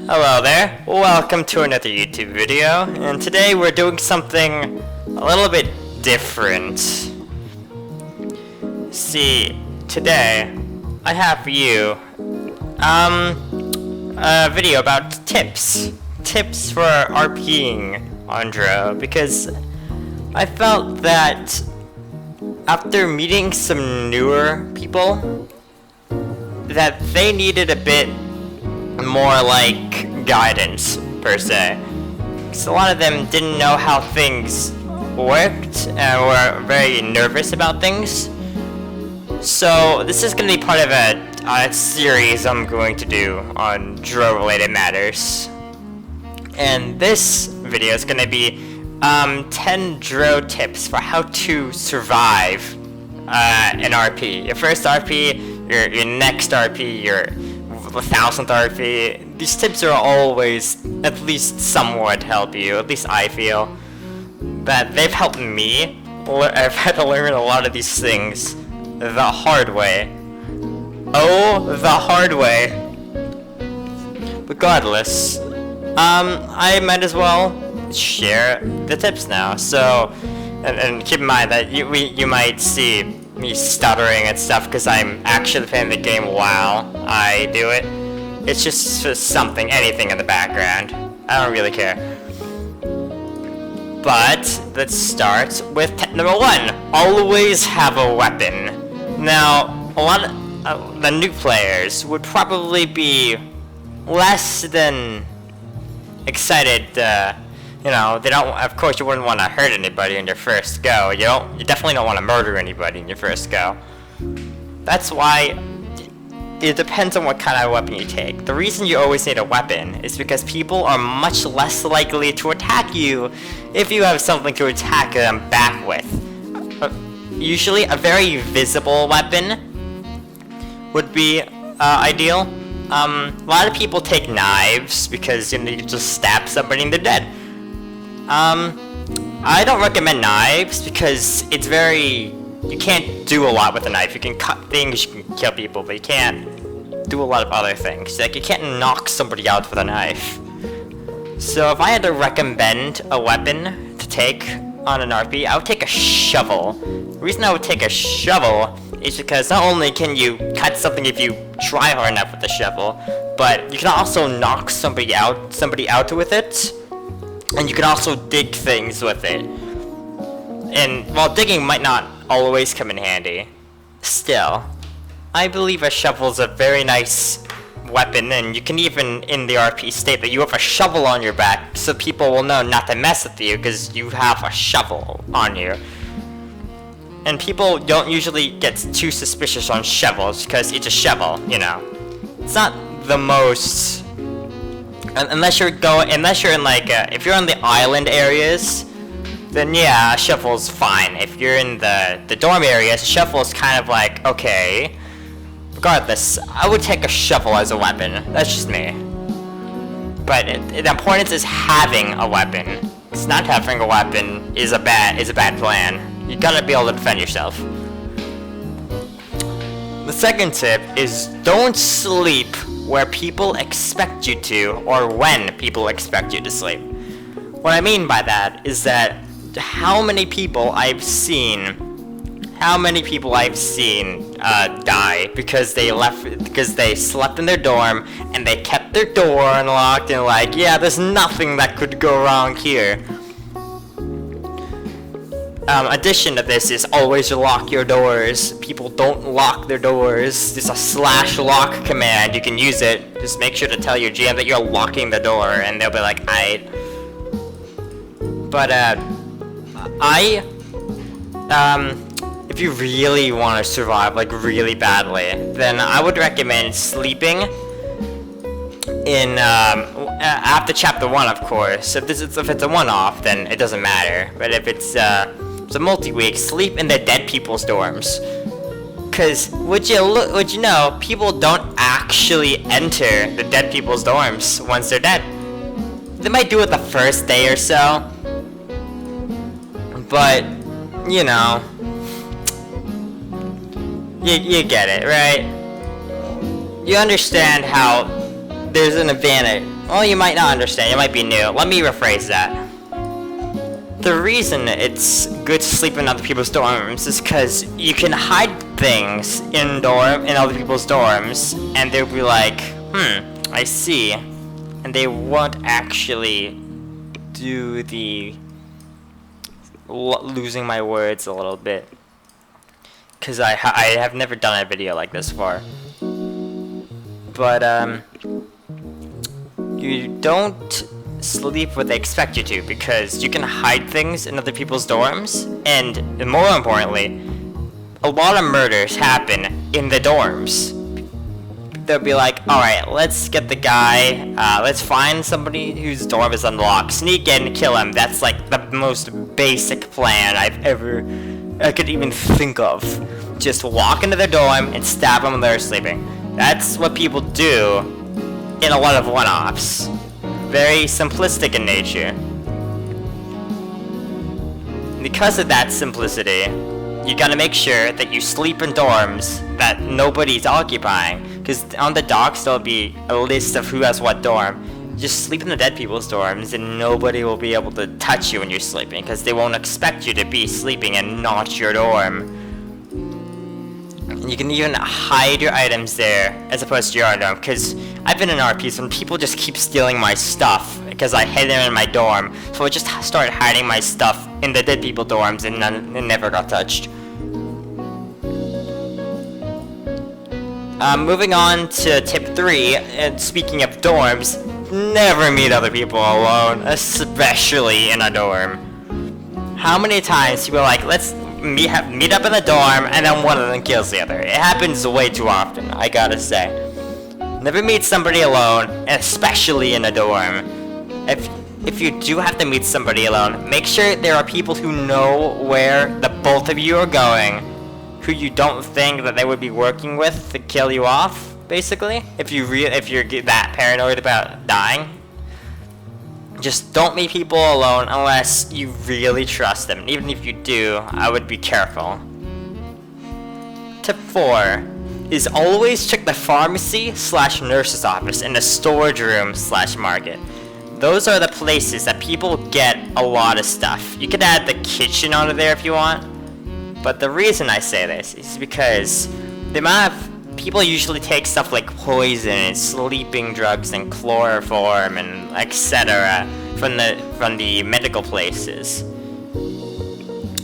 Hello there, welcome to another YouTube video, and today we're doing something a little bit different. See, today I have for you a video about tips for RPing on DRO, because I felt that after meeting some newer people that they needed a bit more like guidance per se, because a lot of them didn't know how things worked and were very nervous about things. So this is going to be part of a series I'm going to do on DRO related matters, and this video is going to be 10 DRO tips for how to survive an RP. Your first RP, your next RP, your 1000th RP. These tips are always at least somewhat help you, at least I feel. But they've helped me. I've had to learn a lot of these things the hard way. Oh, the hard way. Regardless, I might as well share the tips now. So, and keep in mind that you might see me stuttering and stuff because I'm actually playing the game while I do it. It's just something, anything in the background. I don't really care. But let's start with tip number 1. Always have a weapon. Now, a lot of the new players would probably be less than excited. You know, they don't. Of course, you wouldn't want to hurt anybody in your first go. You definitely don't want to murder anybody in your first go. That's why it depends on what kind of weapon you take. The reason you always need a weapon is because people are much less likely to attack you if you have something to attack them back with. Usually, a very visible weapon would be ideal. A lot of people take knives because you just stab somebody and they're dead. I don't recommend knives because it's you can't do a lot with a knife. You can cut things, you can kill people, but you can't do a lot of other things. Like, you can't knock somebody out with a knife. So if I had to recommend a weapon to take on an RP, I would take a shovel. The reason I would take a shovel is because not only can you cut something if you try hard enough with the shovel, but you can also knock somebody out with it. And you can also dig things with it. And while digging might not always come in handy, still, I believe a shovel is a very nice weapon, and you can even, in the RP, state that you have a shovel on your back, so people will know not to mess with you because you have a shovel on you. And people don't usually get too suspicious on shovels because it's a shovel, you know. It's not the most... Unless you're in like, if you're in the island areas, then yeah, a shovel's fine. If you're in the dorm areas, a shovel's kind of like, okay. Regardless, I would take a shovel as a weapon. That's just me. But the importance is having a weapon. Because not having a weapon is a bad plan. You gotta be able to defend yourself. The second tip is don't sleep where people expect you to, or when people expect you to sleep. What I mean by that is that how many people I've seen die because they slept in their dorm and they kept their door unlocked and like, yeah, there's nothing that could go wrong here. Addition to this is always lock your doors. People don't lock their doors. There's a /lock command. You can use it. Just make sure to tell your GM that you're locking the door, and they'll be like, aight. But, if you really want to survive, like, really badly, then I would recommend sleeping in, after chapter 1, of course. If it's a one-off, then it doesn't matter. But if it's a multi-week, sleep in the dead people's dorms. Cause would you know, people don't actually enter the dead people's dorms once they're dead. They might do it the first day or so, but you know, you get it, right? You understand how there's an advantage. Well, you might not understand. You might be new. Let me rephrase that. The reason it's good to sleep in other people's dorms is because you can hide things in other people's dorms, and they'll be like, I see, and they won't actually do the losing my words a little bit, because I have never done a video like this before. But you don't sleep where they expect you to, because you can hide things in other people's dorms, and more importantly, a lot of murders happen in the dorms. They'll be like, alright, let's get the guy, let's find somebody whose dorm is unlocked, sneak in, kill him. That's like the most basic plan I could even think of. Just walk into their dorm and stab them when they're sleeping. That's what people do in a lot of one-offs. Very simplistic in nature. Because of that simplicity, you gotta make sure that you sleep in dorms that nobody's occupying. Because on the docks there'll be a list of who has what dorm. Just sleep in the dead people's dorms and nobody will be able to touch you when you're sleeping, because they won't expect you to be sleeping and not your dorm. And you can even hide your items there as opposed to your own dorm, because I've been in RPs when people just keep stealing my stuff because I hid them in my dorm. So I just started hiding my stuff in the dead people dorms, and it never got touched. Moving on to tip 3, and speaking of dorms, never meet other people alone, especially in a dorm. How many times people are like, let's meet up in the dorm, and then one of them kills the other? It happens way too often, I gotta say. Never meet somebody alone, especially in a dorm. If you do have to meet somebody alone, make sure there are people who know where the both of you are going, who you don't think that they would be working with to kill you off, basically. If you're that paranoid about dying, just don't meet people alone unless you really trust them. Even if you do, I would be careful. Tip 4 is always check the pharmacy/nurse's office and the storage room/market. Those are the places that people get a lot of stuff. You could add the kitchen onto there if you want. But the reason I say this is because the amount of people usually take stuff like poison and sleeping drugs and chloroform and etc. from the medical places.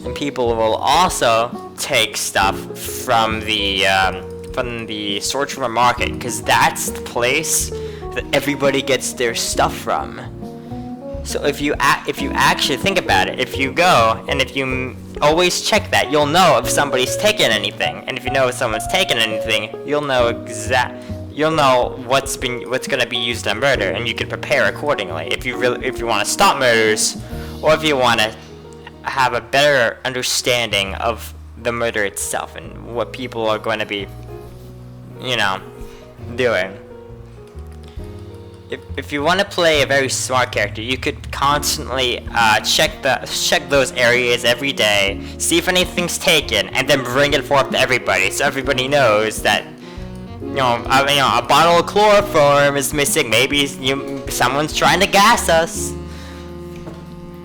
And people will also take stuff from the storage room market, because that's the place that everybody gets their stuff from. So if you actually think about it, if you go and if you always check that, you'll know if somebody's taken anything, and if you know if someone's taken anything, you'll know what's gonna be used on murder, and you can prepare accordingly. If you want to stop murders, or if you want to have a better understanding of the murder itself and what people are going to be, doing. If you want to play a very smart character, you could constantly check those areas every day, see if anything's taken, and then bring it forth to everybody, so everybody knows that a bottle of chloroform is missing. Maybe someone's trying to gas us.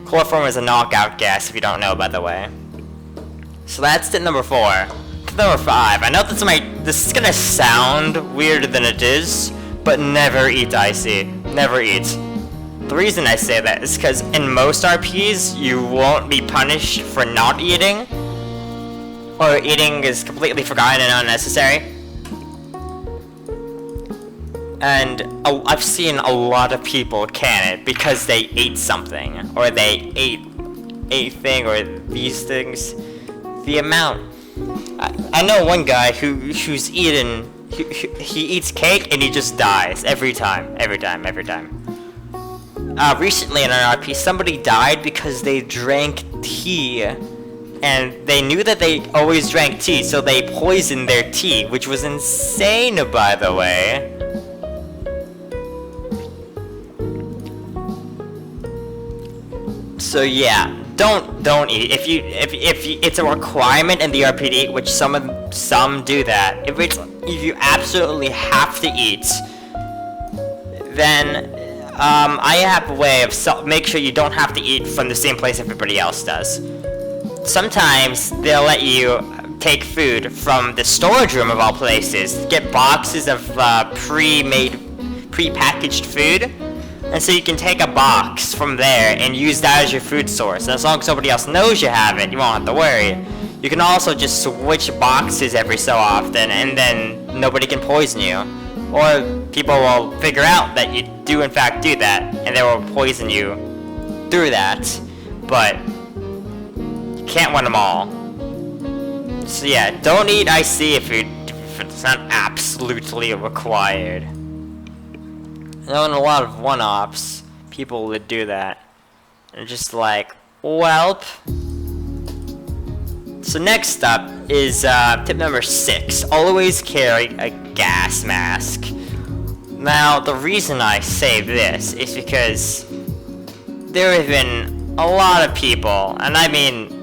Chloroform is a knockout gas, if you don't know, by the way. So that's tip number 4. Tip number 5. I know this is gonna sound weirder than it is, but never eat icy. Never eat. The reason I say that is because in most RPs, you won't be punished for not eating, or eating is completely forgotten and unnecessary. And I've seen a lot of people can it because they ate something, or they ate a thing, or these things. The amount. I know one guy who's eaten. He eats cake and he just dies every time. Recently in an RP, somebody died because they drank tea, and they knew that they always drank tea, so they poisoned their tea, which was insane, by the way. So yeah, don't eat. If it's a requirement in the RP to eat, which some do that. If you absolutely have to eat, then I have a way of make sure you don't have to eat from the same place everybody else does. Sometimes they'll let you take food from the storage room of all places, get boxes of pre-packaged food, and so you can take a box from there and use that as your food source. And as long as somebody else knows you have it, you won't have to worry. You can also just switch boxes every so often, and then nobody can poison you. Or people will figure out that you do in fact do that, and they will poison you through that. But you can't win them all. So yeah, don't eat IC if it's not absolutely required. I know in a lot of one-offs, people would do that. And just like, welp. So next up is tip number 6. Always carry a gas mask. Now, the reason I say this is because there have been a lot of people, and I mean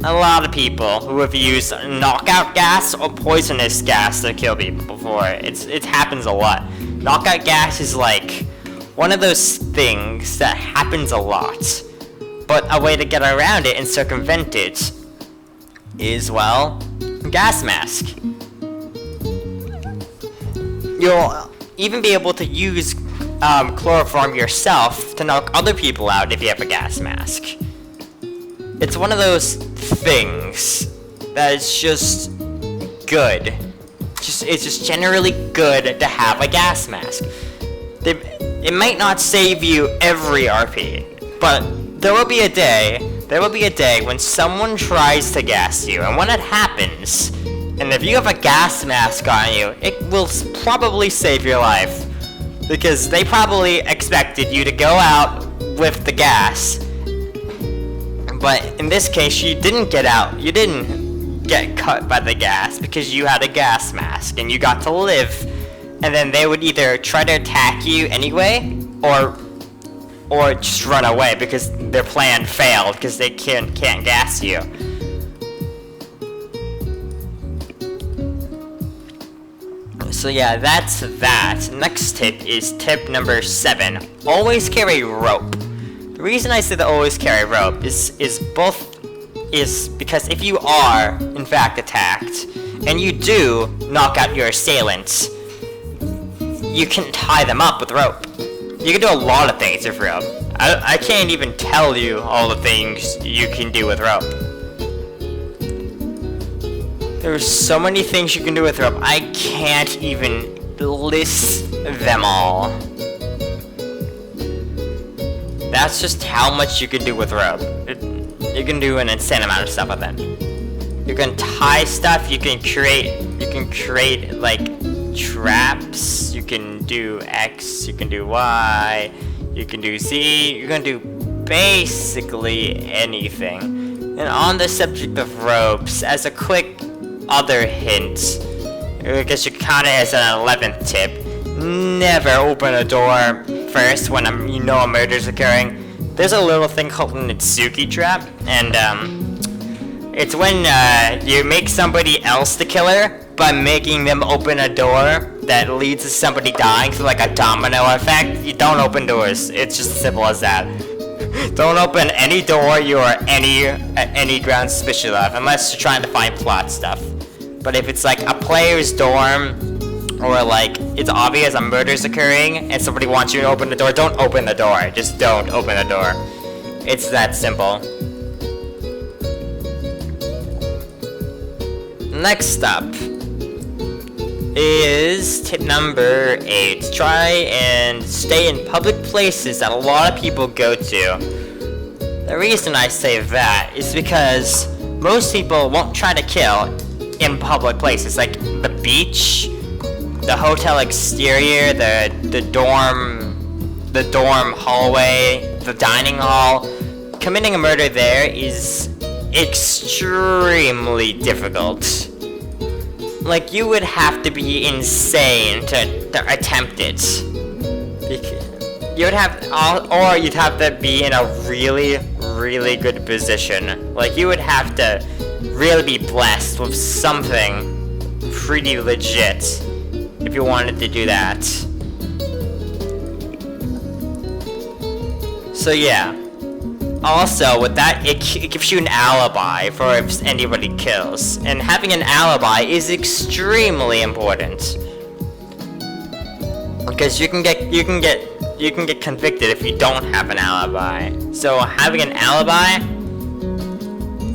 a lot of people, who have used knockout gas or poisonous gas to kill people before. It happens a lot. Knockout gas is like one of those things that happens a lot, but a way to get around it and circumvent it is, well, gas mask. You'll even be able to use chloroform yourself to knock other people out if you have a gas mask. It's one of those things that is just good. It's just generally good to have a gas mask. It might not save you every RP, but there will be a day when someone tries to gas you, and when it happens, and if you have a gas mask on you, it will probably save your life. Because they probably expected you to go out with the gas. But in this case, you didn't get out. You didn't get cut by the gas because you had a gas mask and you got to live. And then they would either try to attack you anyway, or just run away because their plan failed because they can't gas you. So yeah, that's that. Next tip is tip number 7. Always carry rope. The reason I say that always carry rope is because if you are, in fact, attacked, and you do knock out your assailants, you can tie them up with rope. You can do a lot of things with rope. I can't even tell you all the things you can do with rope. There's so many things you can do with rope, I can't even list them all. That's just how much you can do with rope. You can do an insane amount of stuff with it. You can tie stuff, you can create like traps, you can do X, you can do Y, you can do Z, you can do basically anything. And on the subject of ropes, as a quick other hint, I guess you kinda as an 11th tip, never open a door first when you know a murder's occurring. There's a little thing called an Itsuki trap, and it's when you make somebody else the killer by making them open a door that leads to somebody dying, so like a domino effect. You don't open doors. It's just as simple as that. Don't open any door you are any ground suspicious of, unless you're trying to find plot stuff. But if it's like a player's dorm, or like it's obvious a murder's occurring and somebody wants you to open the door, don't open the door. Just don't open the door. It's that simple. Next up is tip number 8. Try and stay in public places that a lot of people go to. The reason I say that is because most people won't try to kill in public places, like the beach, the hotel exterior, the dorm hallway, the dining hall. Committing a murder there is extremely difficult. Like, you would have to be insane to attempt it. You'd have to be in a really, really good position. Like, you would have to really be blessed with something pretty legit if you wanted to do that. So yeah. Also, with that, it gives you an alibi for if anybody kills, and having an alibi is extremely important because you can get convicted if you don't have an alibi. So having an alibi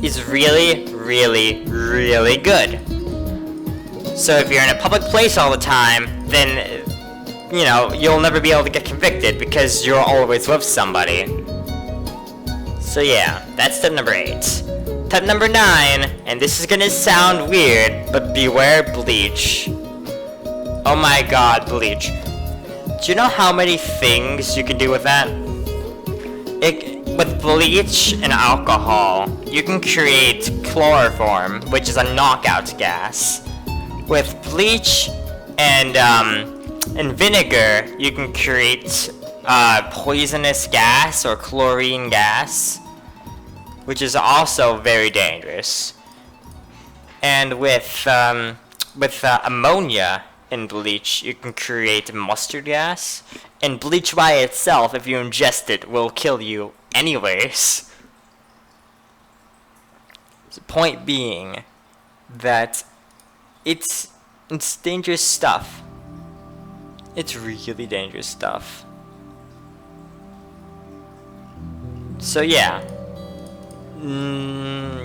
is really, really, really good. So if you're in a public place all the time, then you know you'll never be able to get convicted because you're always with somebody. So yeah, that's tip number 8. Tip number 9, and this is gonna sound weird, but beware bleach. Oh my god, bleach. Do you know how many things you can do with that? With bleach and alcohol, you can create chloroform, which is a knockout gas. With bleach and vinegar, you can create poisonous gas or chlorine gas, which is also very dangerous. And with ammonia in bleach, you can create mustard gas. And bleach by itself, if you ingest it, will kill you anyways. The point being that it's dangerous stuff. It's really dangerous stuff. So yeah.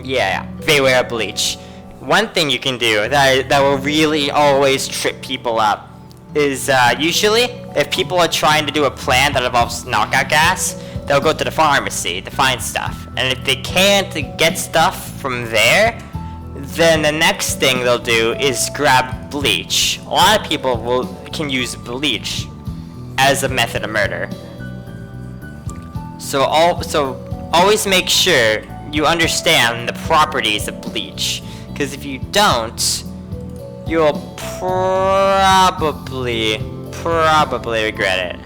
Yeah, beware bleach. One thing you can do that will really always trip people up is usually if people are trying to do a plan that involves knockout gas, they'll go to the pharmacy to find stuff. And if they can't get stuff from there, then the next thing they'll do is grab bleach. A lot of people can use bleach as a method of murder. So always make sure you understand the properties of bleach, because if you don't, you'll probably regret it.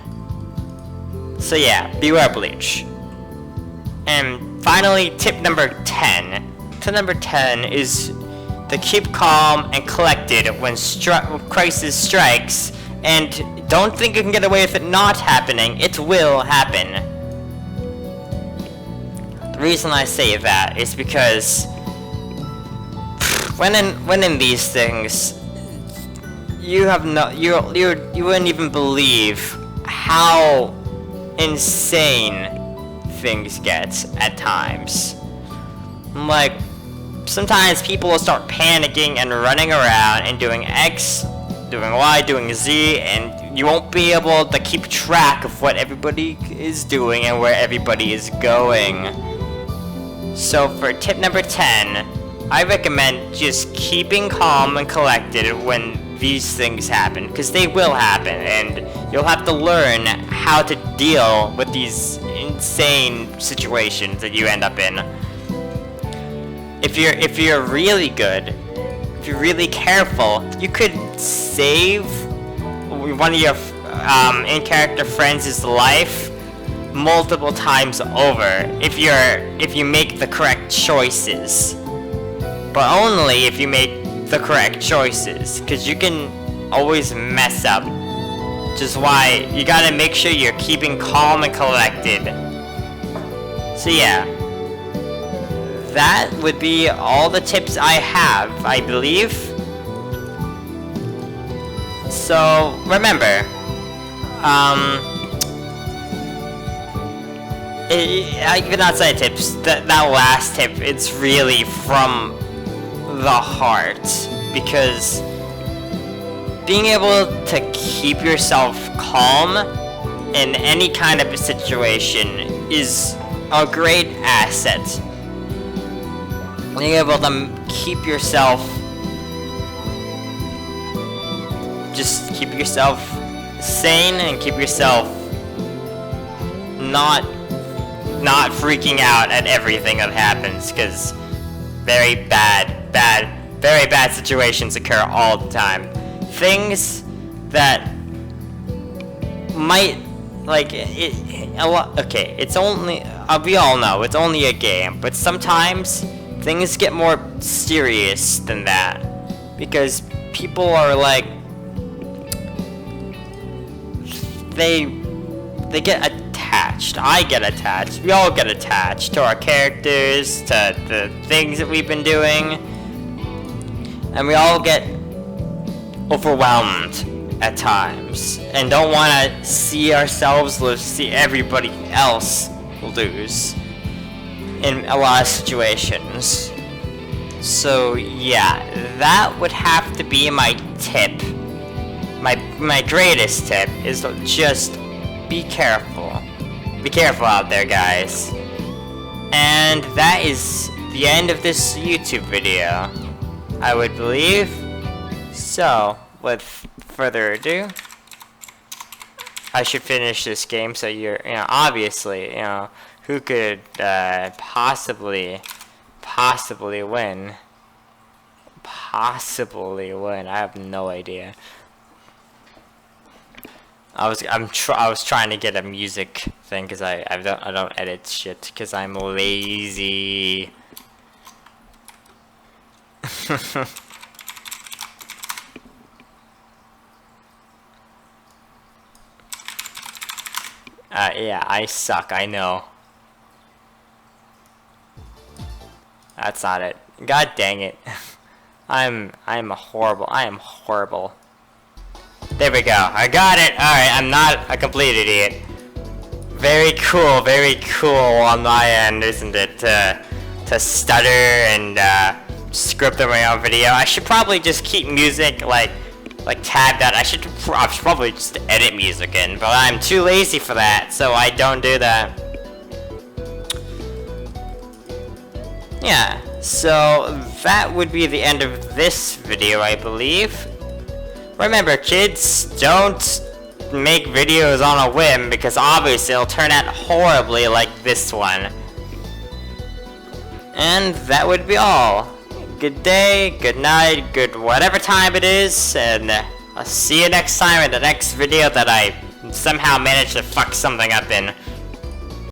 So yeah, beware bleach. And finally, tip number 10. Tip number 10 is to keep calm and collected when crisis strikes, and don't think you can get away with it not happening. It will happen. The reason I say that is because when in these things, you wouldn't even believe how insane things get at times. Like, sometimes people will start panicking and running around and doing X, doing Y, doing Z, and you won't be able to keep track of what everybody is doing and where everybody is going. So for tip number 10, I recommend just keeping calm and collected when these things happen, because they will happen, and you'll have to learn how to deal with these insane situations that you end up in. If you're really good, if you're really careful, you could save one of your in-character friends' life multiple times over if you make the correct choices. But only if you make the correct choices, because you can always mess up. Which is why you gotta make sure you're keeping calm and collected. So yeah, that would be all the tips I have, I believe. So remember, even outside tips, that last tip, it's really from the heart, because being able to keep yourself calm in any kind of a situation is a great asset. Being able to keep yourself sane and keep yourself not freaking out at everything that happens, because very bad situations occur all the time. Things that might, okay, it's only, we all know it's only a game, but sometimes things get more serious than that, because people are like, they get attached attached. I get attached. We all get attached to our characters, to the things that we've been doing. And we all get overwhelmed at times. And don't want to see ourselves lose, see everybody else lose in a lot of situations. So yeah, that would have to be my tip. My greatest tip is to just be careful. Be careful out there, guys. And that is the end of this YouTube video, I would believe. So, with further ado, I should finish this game so obviously, who could possibly win? Possibly win. I have no idea. I was trying to get a music thing because I don't edit shit because I'm lazy. Yeah, I suck. I know. That's not it. God dang it. I am horrible. There we go. I got it. Alright, I'm not a complete idiot. Very cool on my end, isn't it? To stutter and script my own video. I should probably just keep music like tabbed out. I should probably just edit music in, but I'm too lazy for that, so I don't do that. Yeah, so that would be the end of this video, I believe. Remember, kids, don't make videos on a whim, because obviously it'll turn out horribly like this one. And that would be all. Good day, good night, good whatever time it is, and I'll see you next time in the next video that I somehow managed to fuck something up in.